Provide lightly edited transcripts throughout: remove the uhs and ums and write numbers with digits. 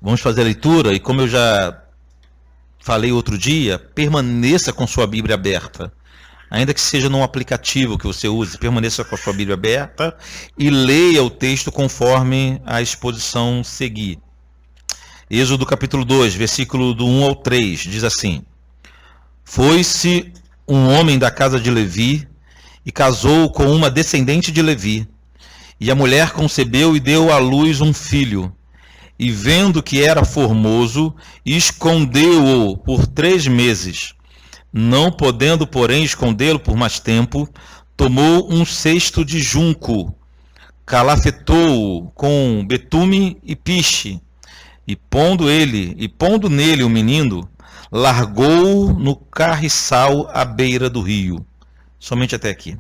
Vamos fazer a leitura e, como eu já falei outro dia, permaneça com sua Bíblia aberta. Ainda que seja num aplicativo que você use, permaneça com a sua Bíblia aberta e leia o texto conforme a exposição seguir. Êxodo capítulo 2, versículo do 1 ao 3, diz assim: Foi-se um homem da casa de Levi e casou com uma descendente de Levi. E a mulher concebeu e deu à luz um filho. E vendo que era formoso, escondeu-o por 3 meses. Não podendo, porém, escondê-lo por mais tempo, tomou um cesto de junco, calafetou-o com betume e piche, e pondo nele o menino, largou-o no carriçal à beira do rio. Somente até aqui.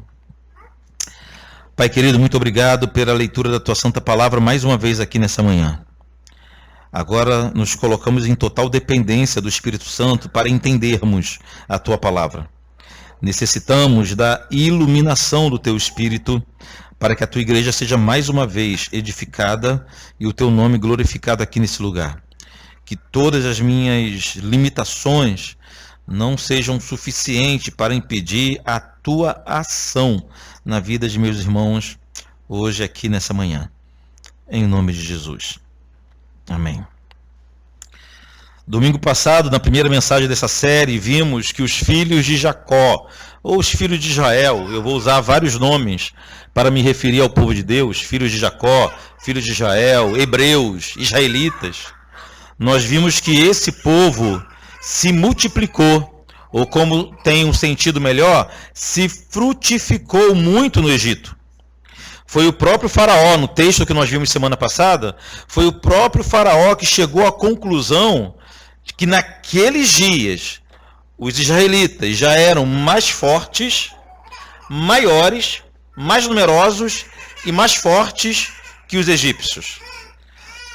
Pai querido, muito obrigado pela leitura da tua santa palavra mais uma vez aqui nessa manhã. Agora nos colocamos em total dependência do Espírito Santo para entendermos a tua palavra. Necessitamos da iluminação do teu Espírito para que a tua igreja seja mais uma vez edificada e o teu nome glorificado aqui nesse lugar. Que todas as minhas limitações não sejam suficientes para impedir a tua ação na vida de meus irmãos hoje aqui nessa manhã. Em nome de Jesus. Amém. Domingo passado, na primeira mensagem dessa série, vimos que os filhos de Jacó, ou os filhos de Israel, eu vou usar vários nomes para me referir ao povo de Deus, filhos de Jacó, filhos de Israel, hebreus, israelitas. Nós vimos que esse povo se multiplicou, ou como tem um sentido melhor, se frutificou muito no Egito. Foi o próprio Faraó, no texto que nós vimos semana passada, foi o próprio Faraó que chegou à conclusão de que naqueles dias os israelitas já eram mais fortes, maiores, mais numerosos e mais fortes que os egípcios.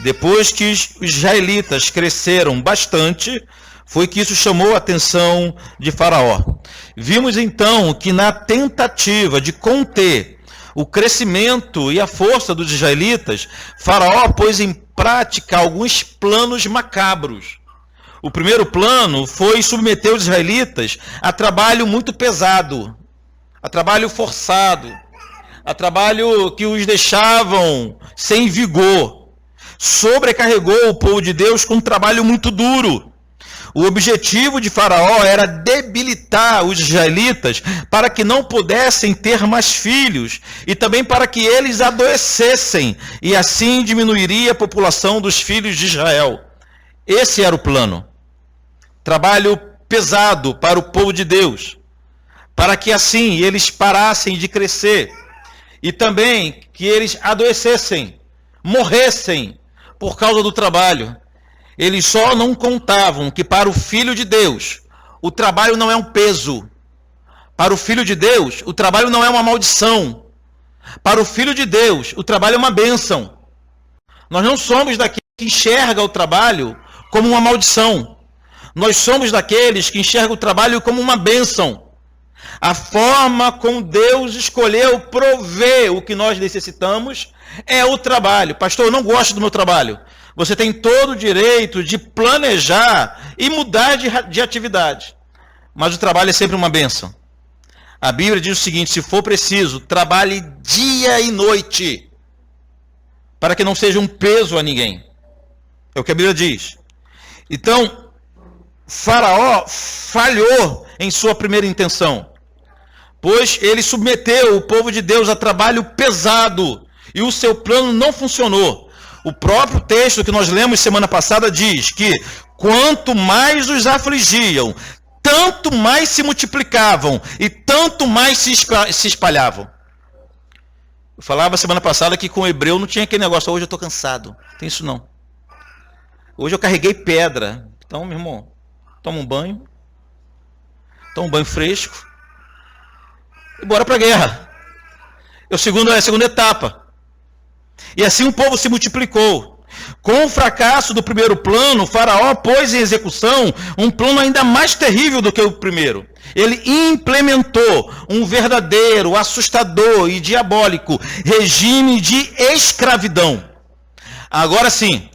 Depois que os israelitas cresceram bastante, foi que isso chamou a atenção de Faraó. Vimos então que na tentativa de conter o crescimento e a força dos israelitas, Faraó pôs em prática alguns planos macabros. O primeiro plano foi submeter os israelitas a trabalho muito pesado, a trabalho forçado, a trabalho que os deixavam sem vigor. Sobrecarregou o povo de Deus com um trabalho muito duro. O objetivo de Faraó era debilitar os israelitas para que não pudessem ter mais filhos e também para que eles adoecessem e assim diminuiria a população dos filhos de Israel. Esse era o plano. Trabalho pesado para o povo de Deus, para que assim eles parassem de crescer e também que eles adoecessem, morressem por causa do trabalho. Eles só não contavam que para o Filho de Deus, o trabalho não é um peso. Para o Filho de Deus, o trabalho não é uma maldição. Para o Filho de Deus, o trabalho é uma bênção. Nós não somos daqueles que enxergam o trabalho como uma maldição. Nós somos daqueles que enxergam o trabalho como uma bênção. A forma como Deus escolheu prover o que nós necessitamos é o trabalho. Pastor, eu não gosto do meu trabalho. Você tem todo o direito de planejar e mudar de atividade. Mas o trabalho é sempre uma bênção. A Bíblia diz o seguinte: se for preciso, trabalhe dia e noite, para que não seja um peso a ninguém. É o que a Bíblia diz. Então, Faraó falhou em sua primeira intenção, pois ele submeteu o povo de Deus a trabalho pesado e o seu plano não funcionou. O próprio texto que nós lemos semana passada diz que quanto mais os afligiam, tanto mais se multiplicavam e tanto mais se espalhavam. Eu falava semana passada que com o hebreu não tinha aquele negócio: hoje eu estou cansado. Não tem isso não. Hoje eu carreguei pedra. Então, meu irmão, toma um banho fresco e bora para a guerra. É a segunda etapa. E assim o povo se multiplicou. Com o fracasso do primeiro plano, Faraó pôs em execução um plano ainda mais terrível do que o primeiro. Ele implementou um verdadeiro, assustador e diabólico regime de escravidão. Agora sim,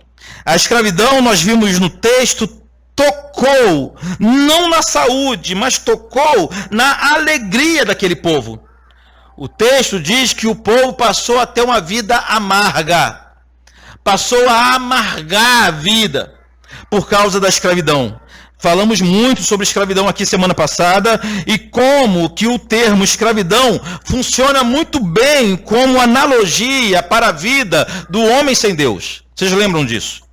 A escravidão, nós vimos no texto, tocou, não na saúde, mas tocou na alegria daquele povo. O texto diz que o povo passou a ter uma vida amarga, passou a amargar a vida por causa da escravidão. Falamos muito sobre escravidão aqui semana passada e como que o termo escravidão funciona muito bem como analogia para a vida do homem sem Deus. Vocês lembram disso?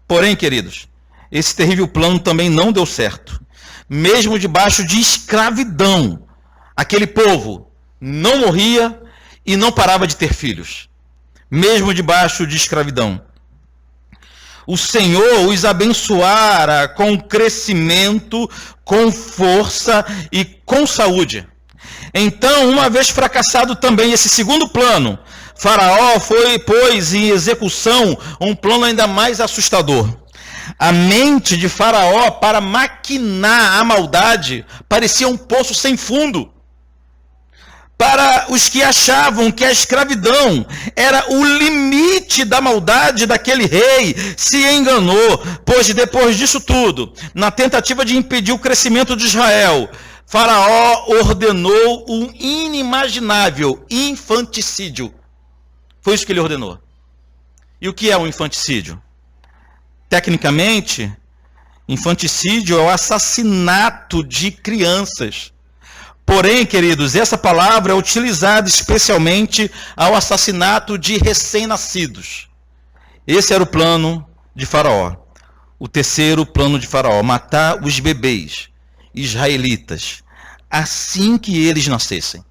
Porém, queridos, esse terrível plano também não deu certo. Mesmo debaixo de escravidão, aquele povo não morria e não parava de ter filhos. Mesmo debaixo de escravidão. O Senhor os abençoara com crescimento, com força e com saúde. Então, uma vez fracassado também esse segundo plano, Faraó pôs em execução um plano ainda mais assustador. A mente de Faraó para maquinar a maldade parecia um poço sem fundo. Para os que achavam que a escravidão era o limite da maldade daquele rei, se enganou, pois depois disso tudo, na tentativa de impedir o crescimento de Israel, Faraó ordenou um inimaginável infanticídio. Foi isso que ele ordenou. E o que é um infanticídio? Tecnicamente, infanticídio é o assassinato de crianças. Porém, queridos, essa palavra é utilizada especialmente ao assassinato de recém-nascidos. Esse era o plano de Faraó. O terceiro plano de Faraó, matar os bebês israelitas assim que eles nascessem.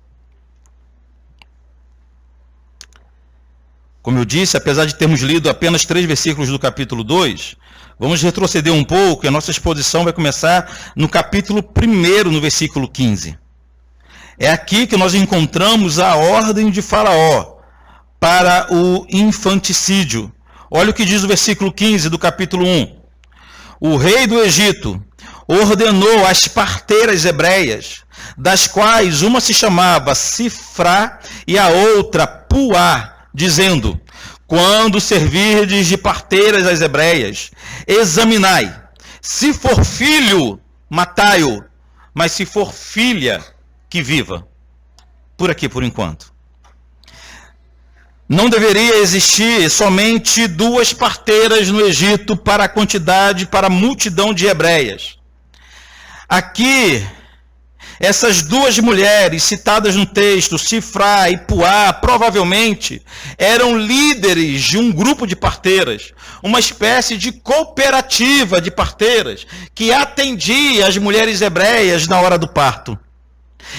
Como eu disse, apesar de termos lido apenas 3 versículos do capítulo 2, vamos retroceder um pouco e a nossa exposição vai começar no capítulo 1, no versículo 15. É aqui que nós encontramos a ordem de Faraó para o infanticídio. Olha o que diz o versículo 15 do capítulo 1. O rei do Egito ordenou as parteiras hebreias, das quais uma se chamava Sifrá e a outra Puá, dizendo: quando servirdes de parteiras às hebreias, examinai. Se for filho, matai-o, mas se for filha, que viva. Por aqui, por enquanto. Não deveria existir somente 2 parteiras no Egito para a quantidade, para a multidão de hebreias. Aqui, essas 2 mulheres citadas no texto, Sifrá e Puá, provavelmente eram líderes de um grupo de parteiras, uma espécie de cooperativa de parteiras que atendia as mulheres hebreias na hora do parto.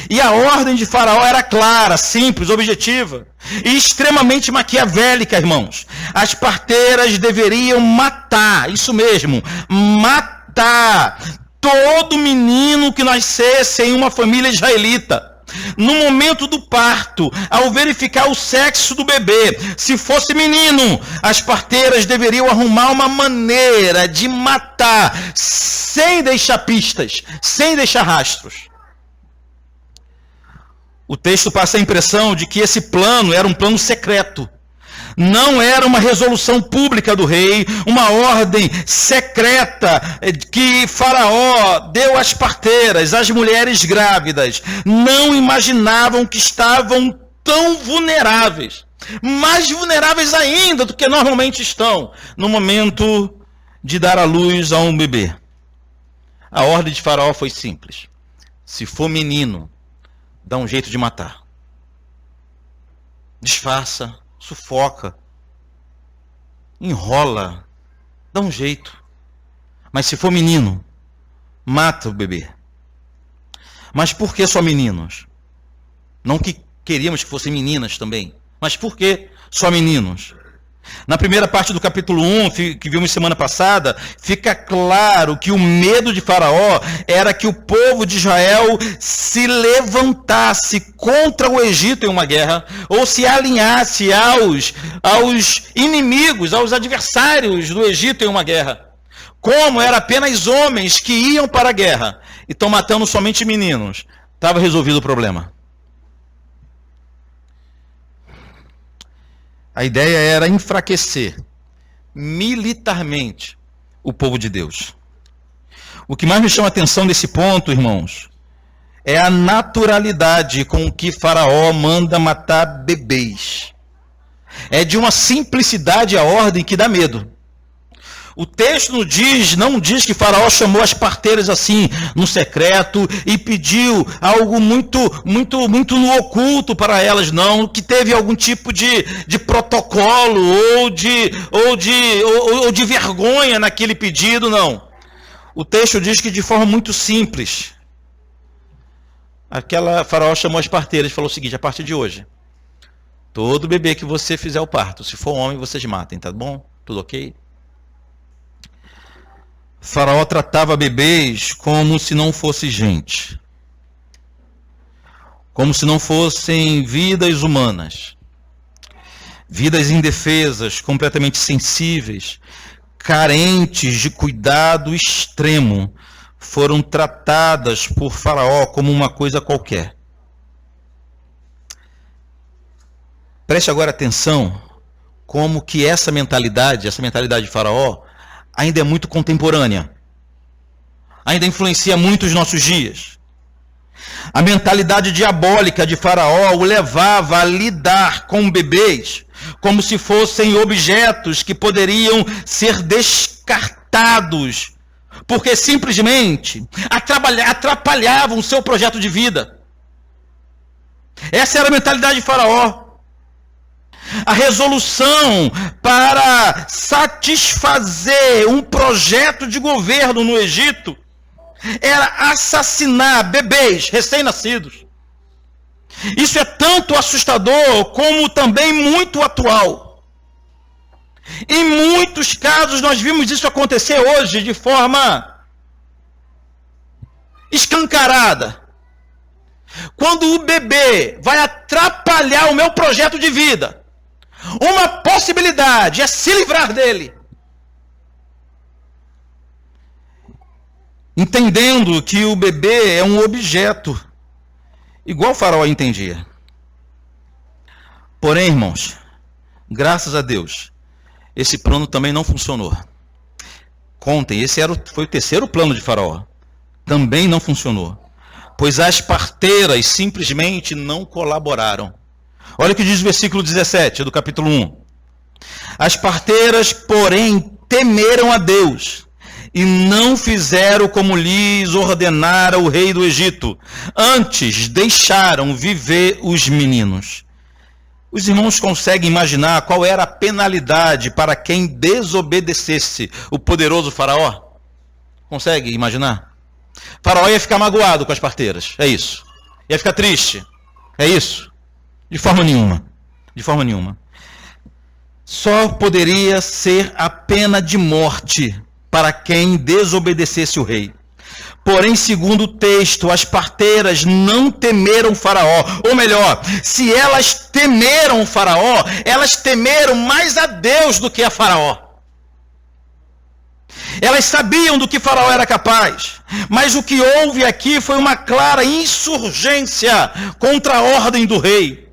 E a ordem de Faraó era clara, simples, objetiva e extremamente maquiavélica, irmãos. As parteiras deveriam matar, isso mesmo, matar todo menino que nascesse em uma família israelita. No momento do parto, ao verificar o sexo do bebê, se fosse menino, as parteiras deveriam arrumar uma maneira de matar, sem deixar pistas, sem deixar rastros. O texto passa a impressão de que esse plano era um plano secreto. Não era uma resolução pública do rei, uma ordem secreta que Faraó deu às parteiras, às mulheres grávidas. Não imaginavam que estavam tão vulneráveis, mais vulneráveis ainda do que normalmente estão, no momento de dar à luz a um bebê. A ordem de Faraó foi simples: se for menino, dá um jeito de matar. Disfarça, sufoca, enrola, dá um jeito. Mas se for menino, mata o bebê. Mas por que só meninos? Não que queríamos que fossem meninas também, mas por que só meninos? Na primeira parte do capítulo 1, que vimos semana passada, fica claro que o medo de Faraó era que o povo de Israel se levantasse contra o Egito em uma guerra, ou se alinhasse aos inimigos, aos adversários do Egito em uma guerra. Como era apenas homens que iam para a guerra e estão matando somente meninos, estava resolvido o problema. A ideia era enfraquecer, militarmente o povo de Deus. O que mais me chama a atenção nesse ponto, irmãos, é a naturalidade com que Faraó manda matar bebês. É de uma simplicidade a ordem que dá medo. O texto não diz que Faraó chamou as parteiras assim, no secreto, e pediu algo muito no oculto para elas, não, que teve algum tipo de protocolo ou de vergonha naquele pedido, não. O texto diz que de forma muito simples, Faraó chamou as parteiras e falou o seguinte: a partir de hoje, todo bebê que você fizer o parto, se for homem, vocês matem, tá bom? Tudo ok? Faraó tratava bebês como se não fosse gente, como se não fossem vidas humanas, vidas indefesas, completamente sensíveis, carentes de cuidado extremo, foram tratadas por Faraó como uma coisa qualquer. Preste agora atenção como que essa mentalidade de Faraó, ainda é muito contemporânea. Ainda influencia muito os nossos dias. A mentalidade diabólica de Faraó o levava a lidar com bebês como se fossem objetos que poderiam ser descartados, porque simplesmente atrapalhavam o seu projeto de vida. Essa era a mentalidade de Faraó. A resolução para satisfazer um projeto de governo no Egito era assassinar bebês recém-nascidos. Isso é tanto assustador como também muito atual. Em muitos casos nós vimos isso acontecer hoje de forma escancarada. Quando o bebê vai atrapalhar o meu projeto de vida, uma possibilidade é se livrar dele. Entendendo que o bebê é um objeto, igual o Faraó entendia. Porém, irmãos, graças a Deus, esse plano também não funcionou. Contem, esse foi o terceiro plano de Faraó. Também não funcionou, pois as parteiras simplesmente não colaboraram. Olha o que diz o versículo 17 do capítulo 1. As parteiras, porém, temeram a Deus e não fizeram como lhes ordenara o rei do Egito. Antes, deixaram viver os meninos. Os irmãos conseguem imaginar qual era a penalidade para quem desobedecesse o poderoso Faraó? Consegue imaginar? Faraó ia ficar magoado com as parteiras, é isso. Ia ficar triste, é isso. De forma nenhuma. De forma nenhuma. Só poderia ser a pena de morte para quem desobedecesse o rei. Porém, segundo o texto, as parteiras não temeram Faraó. Ou melhor, se elas temeram o Faraó, elas temeram mais a Deus do que a Faraó. Elas sabiam do que Faraó era capaz, mas o que houve aqui foi uma clara insurgência contra a ordem do rei.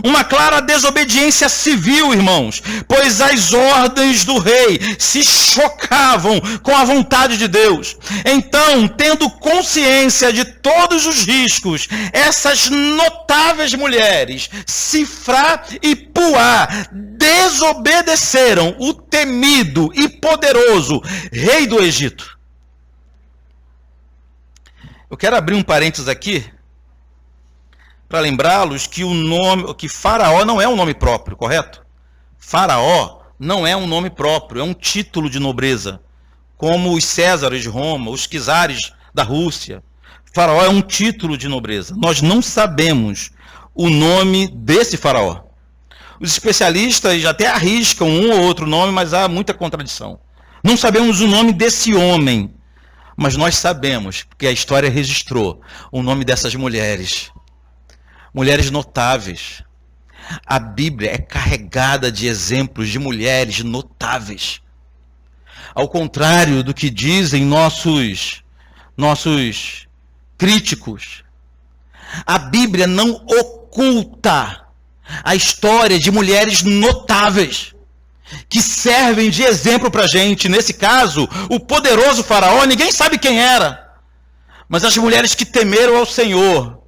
Uma clara desobediência civil, irmãos, pois as ordens do rei se chocavam com a vontade de Deus. Então, tendo consciência de todos os riscos, essas notáveis mulheres, Sifrá e Puá, desobedeceram o temido e poderoso rei do Egito. Eu quero abrir um parênteses aqui, para lembrá-los que Faraó não é um nome próprio, correto? Faraó não é um nome próprio, é um título de nobreza, como os Césares de Roma, os Czares da Rússia. Faraó é um título de nobreza. Nós não sabemos o nome desse Faraó. Os especialistas até arriscam um ou outro nome, mas há muita contradição. Não sabemos o nome desse homem, mas nós sabemos, porque a história registrou o nome dessas mulheres. Mulheres notáveis. A Bíblia é carregada de exemplos de mulheres notáveis. Ao contrário do que dizem nossos críticos, a Bíblia não oculta a história de mulheres notáveis. que servem de exemplo para a gente. Nesse caso, o poderoso faraó, ninguém sabe quem era, mas as mulheres que temeram ao Senhor,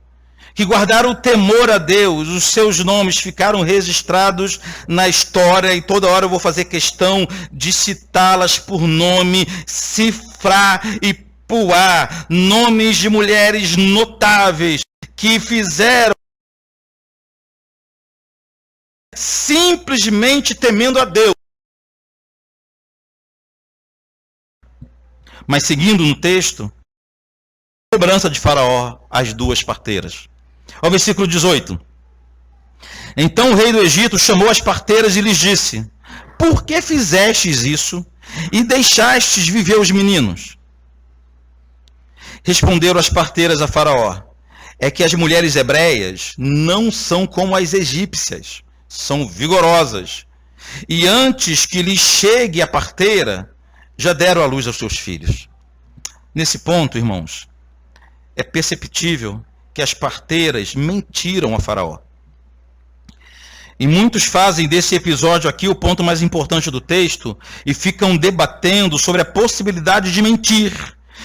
que guardaram o temor a Deus, os seus nomes ficaram registrados na história, e toda hora eu vou fazer questão de citá-las por nome: Sifrá e Puá, nomes de mulheres notáveis que fizeram simplesmente temendo a Deus. Mas seguindo no texto, a cobrança de Faraó às duas parteiras. Ao versículo 18. Então o rei do Egito chamou as parteiras e lhes disse: por que fizestes isso e deixastes viver os meninos? Responderam as parteiras a Faraó: é que as mulheres hebreias não são como as egípcias, são vigorosas, e antes que lhes chegue a parteira, já deram à luz aos seus filhos. Nesse ponto, irmãos, é perceptível que as parteiras mentiram a Faraó. E muitos fazem desse episódio aqui o ponto mais importante do texto e ficam debatendo sobre a possibilidade de mentir,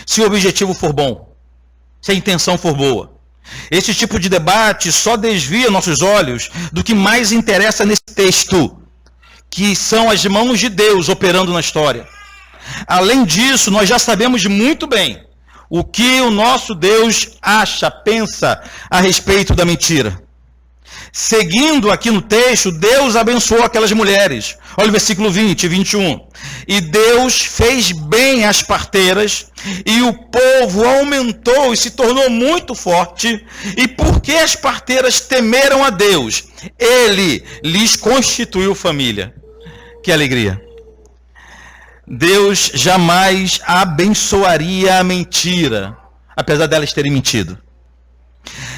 se o objetivo for bom, se a intenção for boa. Esse tipo de debate só desvia nossos olhos do que mais interessa nesse texto, que são as mãos de Deus operando na história. Além disso, nós já sabemos muito bem o que o nosso Deus acha, pensa a respeito da mentira. Seguindo aqui no texto, Deus abençoou aquelas mulheres. Olha o versículo 20 e 21. E Deus fez bem às parteiras, e o povo aumentou e se tornou muito forte, e porque as parteiras temeram a Deus, Ele lhes constituiu família. Que alegria! Deus jamais abençoaria a mentira, apesar delas terem mentido.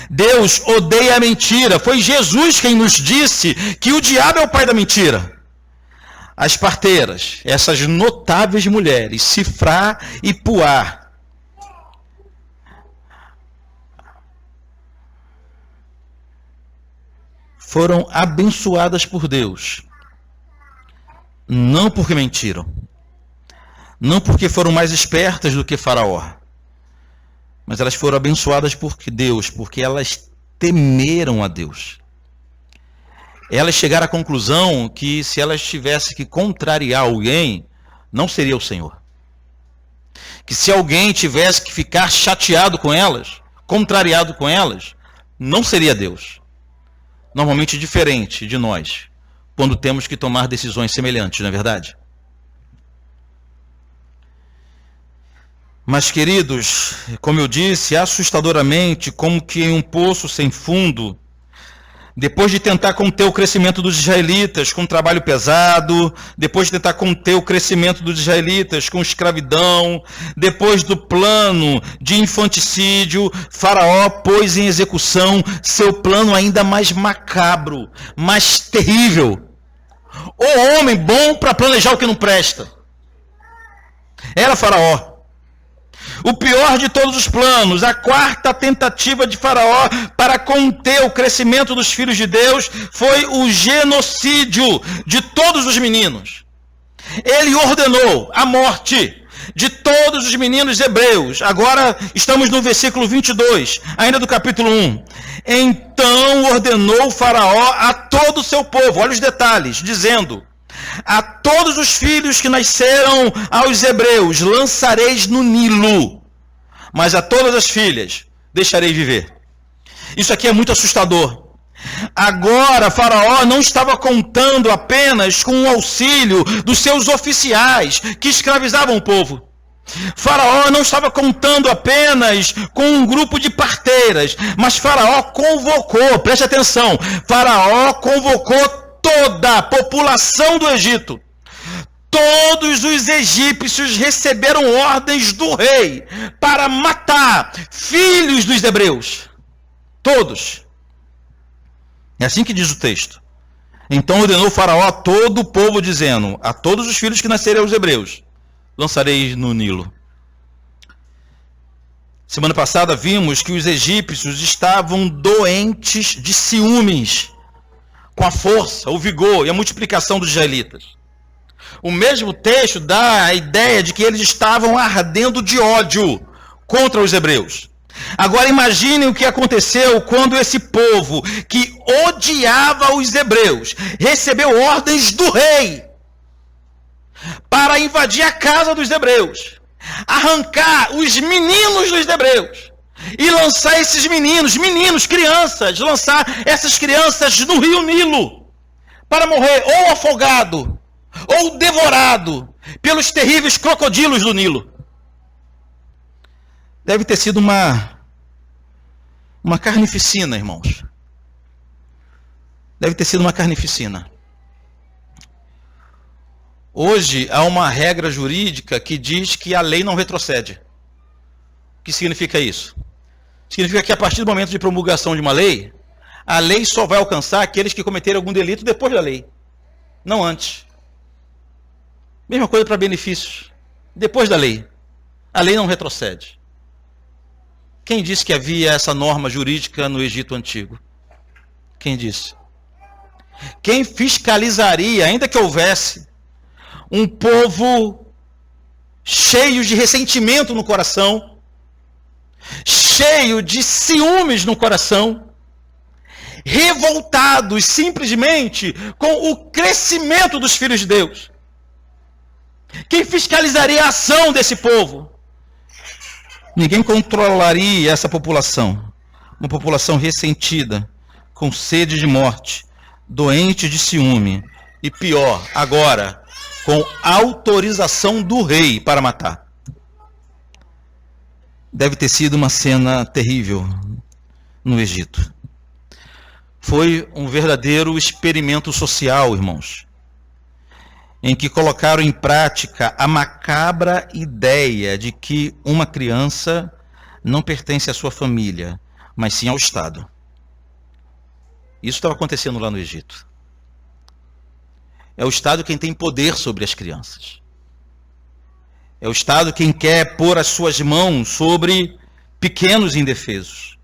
Deus odeia a mentira. Foi Jesus quem nos disse que o diabo é o pai da mentira. As parteiras, essas notáveis mulheres, Sifrá e Puá, foram abençoadas por Deus, não porque mentiram, não porque foram mais espertas do que Faraó, mas elas foram abençoadas por Deus, porque elas temeram a Deus. Elas chegaram à conclusão que se elas tivessem que contrariar alguém, não seria o Senhor. Que se alguém tivesse que ficar chateado com elas, contrariado com elas, não seria Deus. Normalmente diferente de nós, quando temos que tomar decisões semelhantes, não é verdade? Mas, queridos, como eu disse, assustadoramente, como que em um poço sem fundo, depois de tentar conter o crescimento dos israelitas com trabalho pesado, depois de tentar conter o crescimento dos israelitas com escravidão, depois do plano de infanticídio, Faraó pôs em execução seu plano ainda mais macabro, mais terrível. O homem bom para planejar o que não presta. Era Faraó. O pior de todos os planos, a quarta tentativa de Faraó para conter o crescimento dos filhos de Deus foi o genocídio de todos os meninos. Ele ordenou a morte de todos os meninos hebreus. Agora estamos no versículo 22, ainda do capítulo 1. Então ordenou Faraó a todo o seu povo, olha os detalhes, dizendo: a todos os filhos que nasceram aos hebreus lançareis no Nilo, mas a todas as filhas deixarei viver. Isso aqui é muito assustador. Agora Faraó não estava contando apenas com o auxílio dos seus oficiais que escravizavam o povo. Faraó não estava contando apenas com um grupo de parteiras, mas Faraó convocou, preste atenção, Faraó convocou toda a população do Egito. Todos os egípcios receberam ordens do rei para matar filhos dos hebreus. Todos. É assim que diz o texto. Então ordenou Faraó a todo o povo, dizendo: a todos os filhos que nascerem aos hebreus lançarei no Nilo. Semana passada vimos que os egípcios estavam doentes de ciúmes com a força, o vigor e a multiplicação dos israelitas. O mesmo texto dá a ideia de que eles estavam ardendo de ódio contra os hebreus. Agora imaginem o que aconteceu quando esse povo que odiava os hebreus recebeu ordens do rei para invadir a casa dos hebreus, arrancar os meninos dos hebreus e lançar esses meninos, crianças, lançar essas crianças no rio Nilo para morrer ou afogado ou devorado pelos terríveis crocodilos do Nilo. Deve ter sido uma carnificina, irmãos. Deve ter sido uma carnificina. Hoje há uma regra jurídica que diz que a lei não retrocede. O que significa isso? Significa que a partir do momento de promulgação de uma lei, a lei só vai alcançar aqueles que cometeram algum delito depois da lei, não antes. Mesma coisa para benefícios. Depois da lei, a lei não retrocede. Quem disse que havia essa norma jurídica no Egito Antigo? Quem disse? Quem fiscalizaria, ainda que houvesse, um povo cheio de ressentimento no coração, cheio de ciúmes no coração, revoltados simplesmente com o crescimento dos filhos de Deus? Quem fiscalizaria a ação desse povo? Ninguém controlaria essa população. Uma população ressentida, com sede de morte, doente de ciúme e pior, agora, com autorização do rei para matar. Deve ter sido uma cena terrível no Egito. Foi um verdadeiro experimento social, irmãos, em que colocaram em prática a macabra ideia de que uma criança não pertence à sua família, mas sim ao Estado. Isso estava acontecendo lá no Egito. É o Estado quem tem poder sobre as crianças. É o Estado quem quer pôr as suas mãos sobre pequenos indefesos.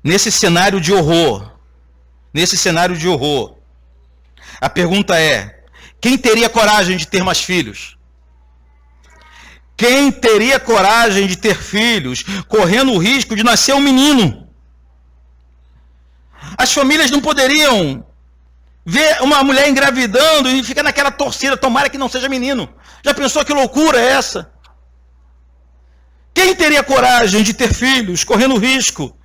Nesse cenário de horror, a pergunta é: quem teria coragem de ter mais filhos? Quem teria coragem de ter filhos, correndo o risco de nascer um menino? As famílias não poderiam ver uma mulher engravidando e ficar naquela torcida, tomara que não seja menino. Já pensou que loucura é essa? Quem teria coragem de ter filhos, correndo o risco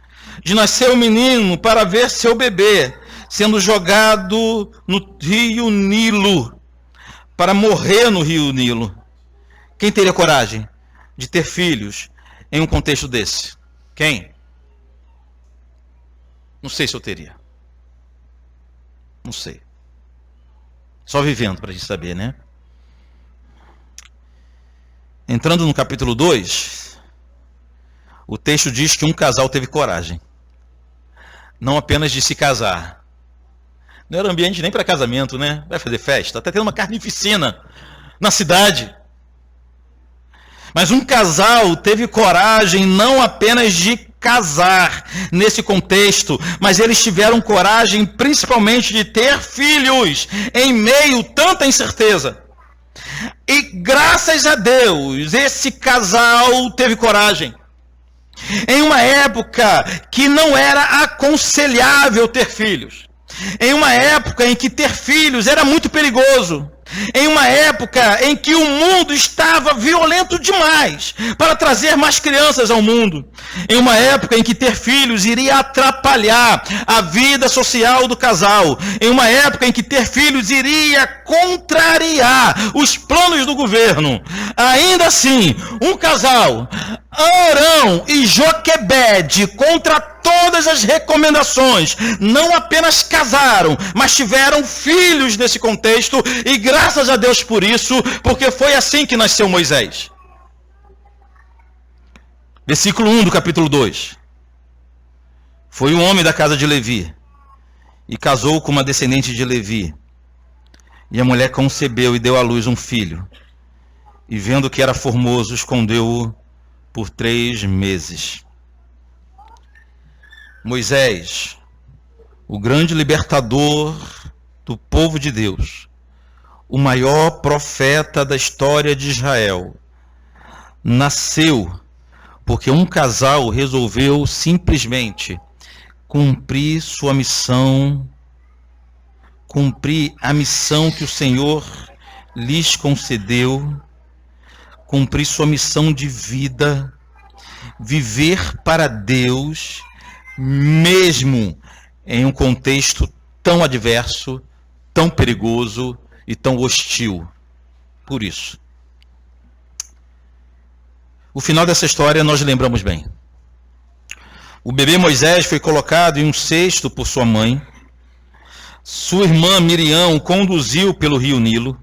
de nascer um menino para ver seu bebê sendo jogado no rio Nilo, para morrer no rio Nilo? Quem teria coragem de ter filhos em um contexto desse? Quem? Não sei se eu teria. Não sei. Só vivendo para a gente saber, né? Entrando no capítulo 2, o texto diz que um casal teve coragem. Não apenas de se casar. Não era ambiente nem para casamento, né? Vai fazer festa. Está tendo uma carnificina na cidade. Mas um casal teve coragem não apenas de casar nesse contexto, mas eles tiveram coragem principalmente de ter filhos em meio a tanta incerteza. E graças a Deus, esse casal teve coragem. Em uma época que não era aconselhável ter filhos. Em uma época em que ter filhos era muito perigoso. Em uma época em que o mundo estava violento demais para trazer mais crianças ao mundo. Em uma época em que ter filhos iria atrapalhar a vida social do casal. Em uma época em que ter filhos iria contrariar os planos do governo. Ainda assim, um casal, Arão e Joquebede, contra todas as recomendações, não apenas casaram, mas tiveram filhos nesse contexto, e graças a Deus por isso, porque foi assim que nasceu Moisés. Versículo 1 do capítulo 2. Foi um homem da casa de Levi, e casou com uma descendente de Levi. E a mulher concebeu e deu à luz um filho. E vendo que era formoso, escondeu-o por 3 meses. Moisés, o grande libertador do povo de Deus, o maior profeta da história de Israel, nasceu porque um casal resolveu simplesmente cumprir sua missão, cumprir a missão que o Senhor lhes concedeu, cumprir sua missão de vida, viver para Deus, mesmo em um contexto tão adverso, tão perigoso e tão hostil. Por isso, o final dessa história nós lembramos bem. O bebê Moisés foi colocado em um cesto por sua mãe. Sua irmã Miriam o conduziu pelo rio Nilo.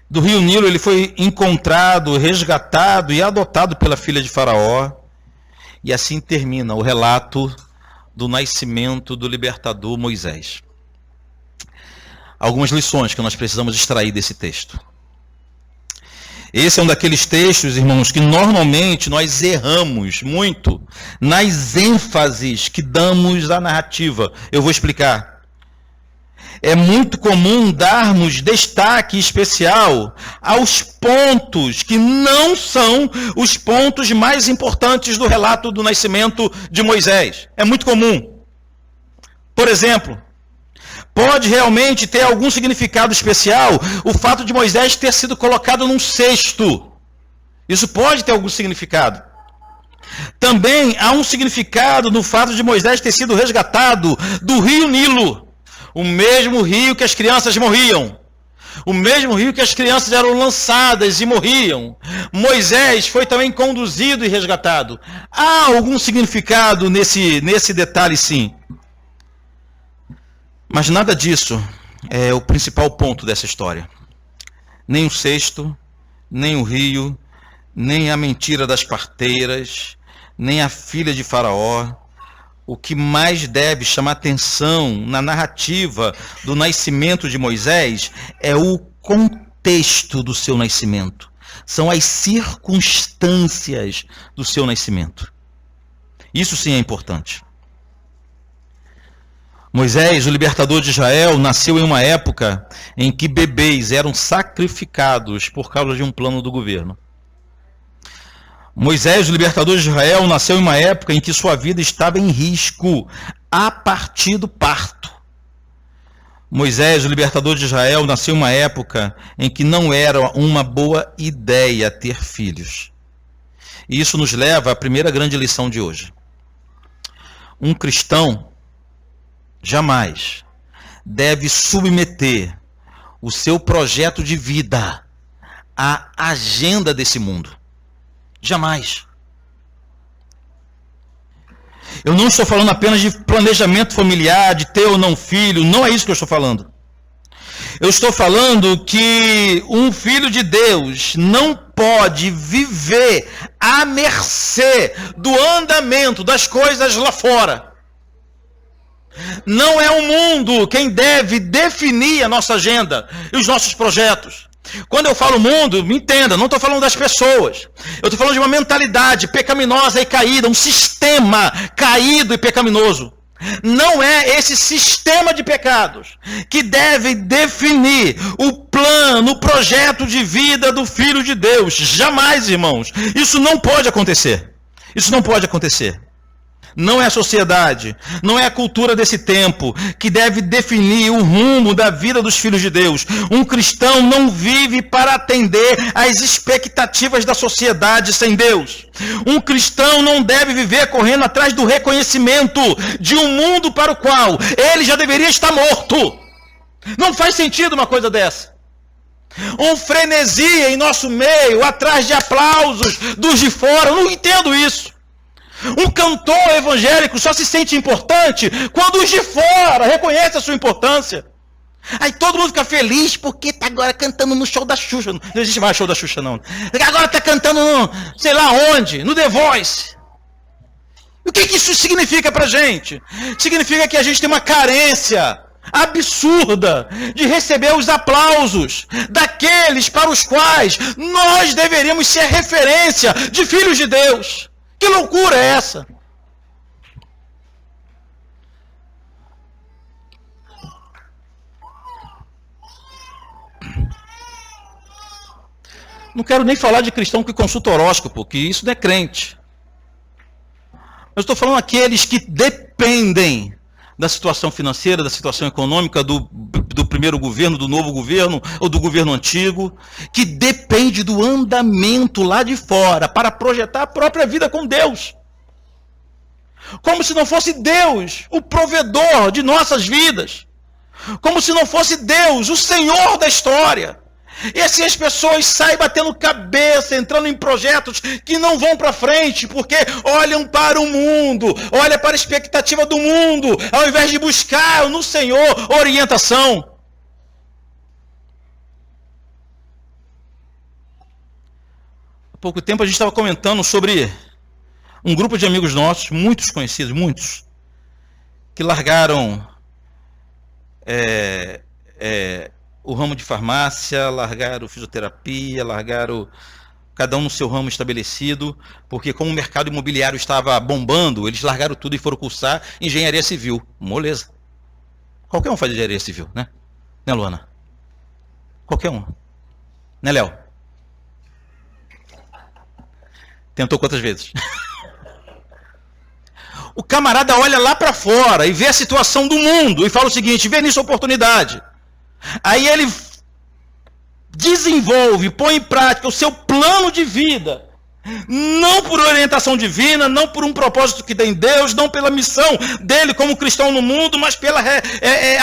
Do rio Nilo ele foi encontrado, resgatado e adotado pela filha de Faraó. E assim termina o relato do nascimento do libertador Moisés. Algumas lições que nós precisamos extrair desse texto. Esse é um daqueles textos, irmãos, que normalmente nós erramos muito nas ênfases que damos à narrativa. Eu vou explicar. É muito comum darmos destaque especial aos pontos que não são os pontos mais importantes do relato do nascimento de Moisés. É muito comum. Por exemplo, pode realmente ter algum significado especial o fato de Moisés ter sido colocado num cesto. Isso pode ter algum significado. Também há um significado no fato de Moisés ter sido resgatado do rio Nilo. O mesmo rio que as crianças morriam. O mesmo rio que as crianças eram lançadas e morriam. Moisés foi também conduzido e resgatado. Há algum significado nesse detalhe, sim. Mas nada disso é o principal ponto dessa história. Nem o cesto, nem o rio, nem a mentira das parteiras, nem a filha de Faraó. O que mais deve chamar atenção na narrativa do nascimento de Moisés é o contexto do seu nascimento. São as circunstâncias do seu nascimento. Isso sim é importante. Moisés, o libertador de Israel, nasceu em uma época em que bebês eram sacrificados por causa de um plano do governo. Moisés, o libertador de Israel, nasceu em uma época em que sua vida estava em risco a partir do parto. Moisés, o libertador de Israel, nasceu em uma época em que não era uma boa ideia ter filhos. E isso nos leva à primeira grande lição de hoje. Um cristão jamais deve submeter o seu projeto de vida à agenda desse mundo. Jamais. Eu não estou falando apenas de planejamento familiar, de ter ou não filho, não é isso que eu estou falando. Eu estou falando que um filho de Deus não pode viver à mercê do andamento das coisas lá fora. Não é o mundo quem deve definir a nossa agenda e os nossos projetos. Quando eu falo mundo, me entenda, não estou falando das pessoas. Eu estou falando de uma mentalidade pecaminosa e caída, um sistema caído e pecaminoso. Não é esse sistema de pecados que deve definir o plano, o projeto de vida do Filho de Deus. Jamais, irmãos. Isso não pode acontecer. Isso não pode acontecer. Não é a sociedade, não é a cultura desse tempo que deve definir o rumo da vida dos filhos de Deus. Um cristão não vive para atender às expectativas da sociedade sem Deus. Um cristão não deve viver correndo atrás do reconhecimento de um mundo para o qual ele já deveria estar morto. Não faz sentido uma coisa dessa. Um frenesi em nosso meio, atrás de aplausos dos de fora. Eu não entendo isso. Um cantor evangélico só se sente importante quando os de fora reconhecem a sua importância. Aí todo mundo fica feliz porque está agora cantando no show da Xuxa. Não existe mais show da Xuxa, não. Agora está cantando no, sei lá onde, no The Voice. O que isso significa para a gente? Significa que a gente tem uma carência absurda de receber os aplausos daqueles para os quais nós deveríamos ser referência de filhos de Deus. Que loucura é essa? Não quero nem falar de cristão que consulta horóscopo, porque isso não é crente. Eu estou falando aqueles que dependem da situação financeira, da situação econômica do primeiro governo, do novo governo ou do governo antigo, que depende do andamento lá de fora para projetar a própria vida com Deus. Como se não fosse Deus o provedor de nossas vidas. Como se não fosse Deus o Senhor da história. E assim as pessoas saem batendo cabeça, entrando em projetos que não vão para frente, porque olham para o mundo, olham para a expectativa do mundo, ao invés de buscar no Senhor orientação. Há pouco tempo a gente estava comentando sobre um grupo de amigos nossos, muitos conhecidos, muitos, que largaram o ramo de farmácia, largaram fisioterapia, largaram cada um no seu ramo estabelecido, porque como o mercado imobiliário estava bombando, eles largaram tudo e foram cursar engenharia civil. Moleza. Qualquer um faz engenharia civil, né? Né, Luana? Qualquer um. Né, Léo? Tentou quantas vezes? O camarada olha lá para fora e vê a situação do mundo e fala o seguinte, vê nisso a oportunidade. Aí ele desenvolve, põe em prática o seu plano de vida, não por orientação divina, não por um propósito que tem em Deus, não pela missão dele como cristão no mundo, mas pela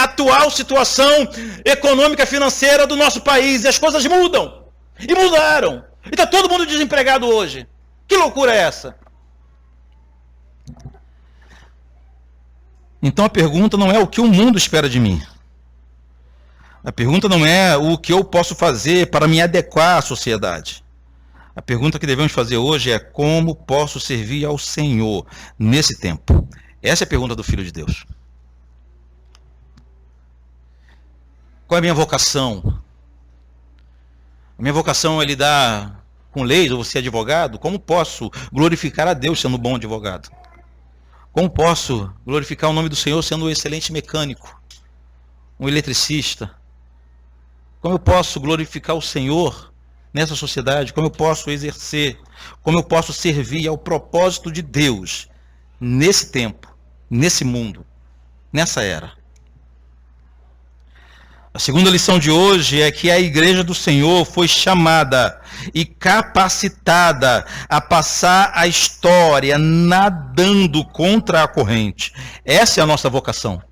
atual situação econômica financeira do nosso país. E as coisas mudam. E mudaram. E está todo mundo desempregado hoje. Que loucura é essa? Então a pergunta não é o que o mundo espera de mim. A pergunta não é o que eu posso fazer para me adequar à sociedade. A pergunta que devemos fazer hoje é como posso servir ao Senhor nesse tempo. Essa é a pergunta do Filho de Deus. Qual é a minha vocação? A minha vocação é lidar com leis, ou ser advogado? Como posso glorificar a Deus sendo um bom advogado? Como posso glorificar o nome do Senhor sendo um excelente mecânico, um eletricista? Como eu posso glorificar o Senhor nessa sociedade? Como eu posso exercer? Como eu posso servir ao propósito de Deus nesse tempo, nesse mundo, nessa era? A segunda lição de hoje é que a igreja do Senhor foi chamada e capacitada a passar a história nadando contra a corrente. Essa é a nossa vocação.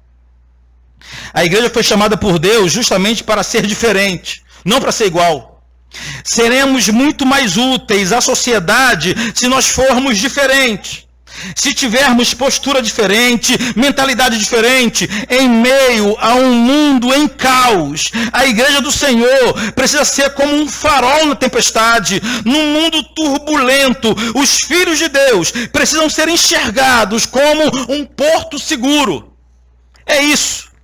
A igreja foi chamada por Deus justamente para ser diferente, não para ser igual. Seremos muito mais úteis à sociedade se nós formos diferentes. Se tivermos postura diferente, mentalidade diferente, em meio a um mundo em caos, a igreja do Senhor precisa ser como um farol na tempestade, num mundo turbulento. Os filhos de Deus precisam ser enxergados como um porto seguro. É isso.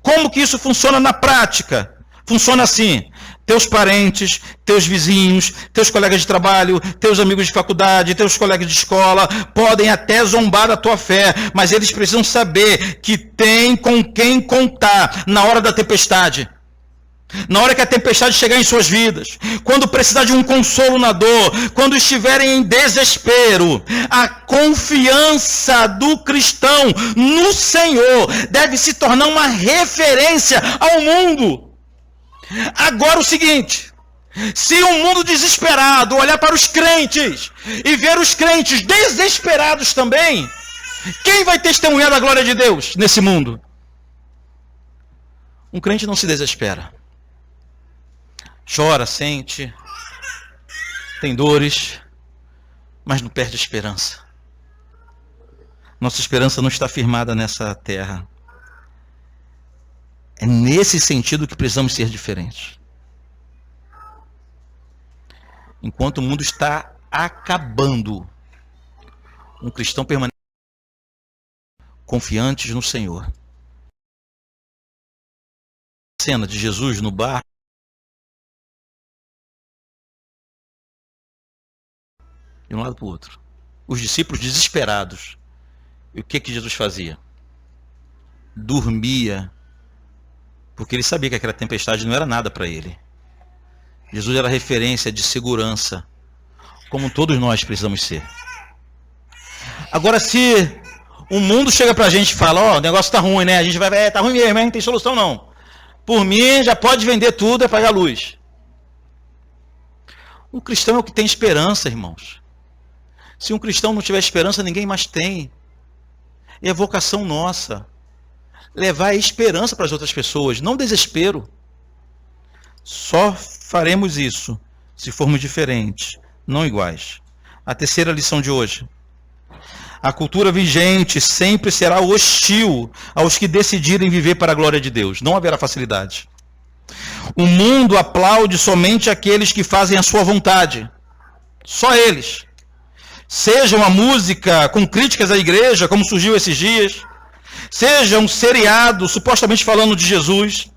Como que isso funciona na prática? Funciona assim. Teus parentes, teus vizinhos, teus colegas de trabalho, teus amigos de faculdade, teus colegas de escola, podem até zombar da tua fé, mas eles precisam saber que tem com quem contar na hora da tempestade. Na hora que a tempestade chegar em suas vidas, quando precisar de um consolo na dor, quando estiverem em desespero, a confiança do cristão no Senhor deve se tornar uma referência ao mundo. Agora o seguinte, se um mundo desesperado olhar para os crentes e ver os crentes desesperados também, quem vai testemunhar da glória de Deus nesse mundo? Um crente não se desespera. Chora, sente, tem dores, mas não perde a esperança. Nossa esperança não está firmada nessa terra. É nesse sentido que precisamos ser diferentes. Enquanto o mundo está acabando, um cristão permanece confiantes no Senhor. A cena de Jesus no bar, de um lado para o outro. Os discípulos desesperados. E o que Jesus fazia? Dormia. Porque ele sabia que aquela tempestade não era nada para ele. Jesus era referência de segurança, como todos nós precisamos ser. Agora, se o mundo chega pra gente e fala, ó, o negócio tá ruim, né? A gente vai, tá ruim mesmo, hein? Não tem solução não. Por mim, já pode vender tudo e apagar a luz. Um cristão é o que tem esperança, irmãos. Se um cristão não tiver esperança, ninguém mais tem. E é vocação nossa levar a esperança para as outras pessoas, não desespero. Só faremos isso se formos diferentes, não iguais. A terceira lição de hoje. A cultura vigente sempre será hostil aos que decidirem viver para a glória de Deus. Não haverá facilidade. O mundo aplaude somente aqueles que fazem a sua vontade. Só eles. Seja uma música com críticas à igreja, como surgiu esses dias. Seja um seriado supostamente falando de Jesus.